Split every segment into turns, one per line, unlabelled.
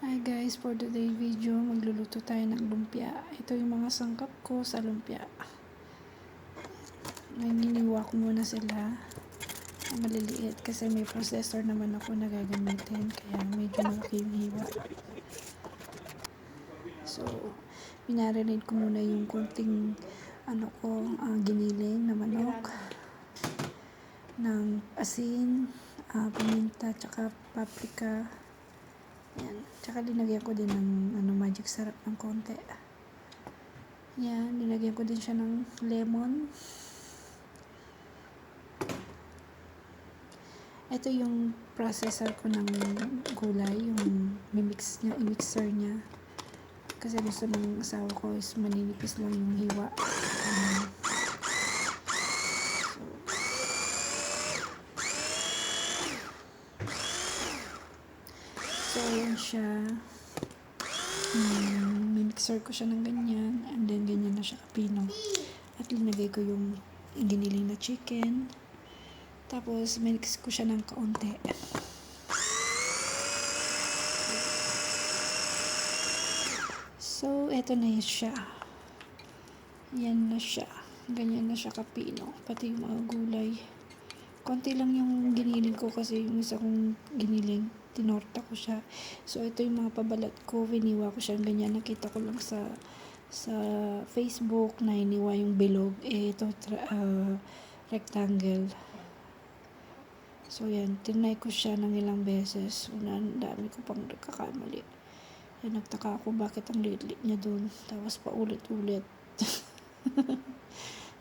Hi guys, for today video, magluluto tayo ng lumpia. Ito yung mga sangkap ko sa lumpia. Ngayon, giniwa ko muna sila na maliliit kasi may processor naman ako na gagamitin, kaya medyo malaki yung hiwa. So, minarinate ko muna yung kunting giniling na manok ng asin, paminta, tsaka paprika. Yan. Tsaka linagyan ko din ng magic sarap ng konti. Yan, linagyan ko din siya ng lemon. Ito yung processor ko ng gulay, yung i-mixer niya. Kasi gusto ng asawa ko is maninipis lang yung hiwa. So, ayan siya. Mixer ko siya ng ganyan, and then ganyan na siya kapino. At linagay ko yung giniling na chicken. Tapos, mix ko siya ng kaunti. So, eto na siya. Yan na siya. Ganyan na siya kapino. Pati yung mga gulay. Konti lang yung giniling ko kasi yung isa kong giniling, tinorta ko siya. So, ito yung mga pabalat ko. Iniwa ko siya ganyan. Nakita ko lang sa Facebook na iniwa yung bilog. Ito, rectangle. So, yan. Tinry ko siya ng ilang beses. Ang dami ko pang nagkakamali. Yan, nagtaka ako bakit ang liit-liit niya dun. Tapos, paulit-ulit.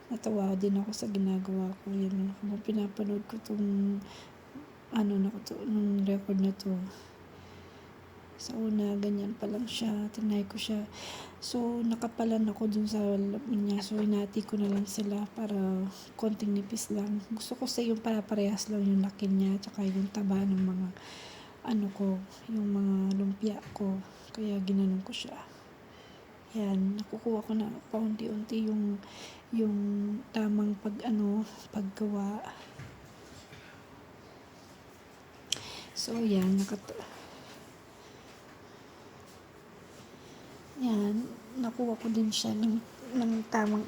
Natawa din ako sa ginagawa ko. Yan, habang pinapanood ko itong nung record na to. Sa una, ganyan pa lang siya. Tinay ko siya. So, nakapalan ako dun sa lamin niya. So, hinati ko na lang sila para konting nipis lang. Gusto ko sa yung para-parehas lang yung laki niya. Tsaka yung taba ng mga yung mga lumpia ko. Kaya ginanon ko siya. Yan, nakukuha ko na paunti-unti yung tamang paggawa. So, yan, yan, nakuha ko din siya ng tamang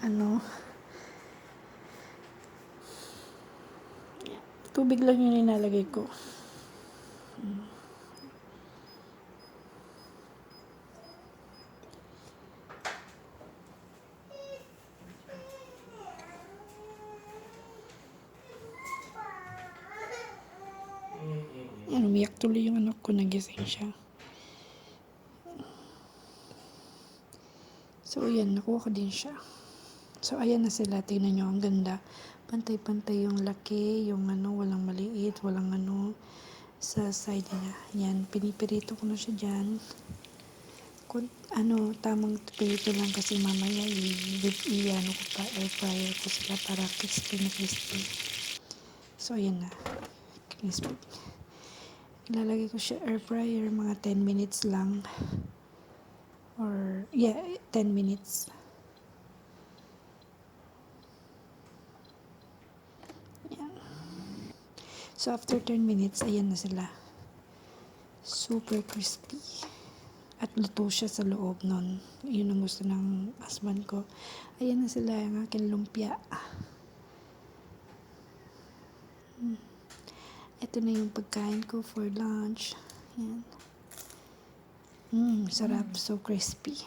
tubig lang yung nilalagay ko. Yan, umiyak tuloy yung anak ko, nagising siya. So, yan, nakuha ko din siya. So, ayan na sila. Tingnan nyo, ang ganda. Pantay-pantay yung laki, yung walang maliit, walang sa side niya. Yan, pinipirito ko na siya dyan. Tamang pirito lang kasi mamaya ko pa, air fryer ko sila para crispy na crispy. So, ayan na. Crispy. Ilalagay ko siya air fryer, mga 10 minutes lang. Or, 10 minutes. Yan. So, after 10 minutes, ayan na sila. Super crispy. At luto siya sa loob nun. Yun ang gusto ng husband ko. Ayan na sila, ang aking lumpia. Ito na yung pagkain ko for lunch. Yan. Sarap. So crispy.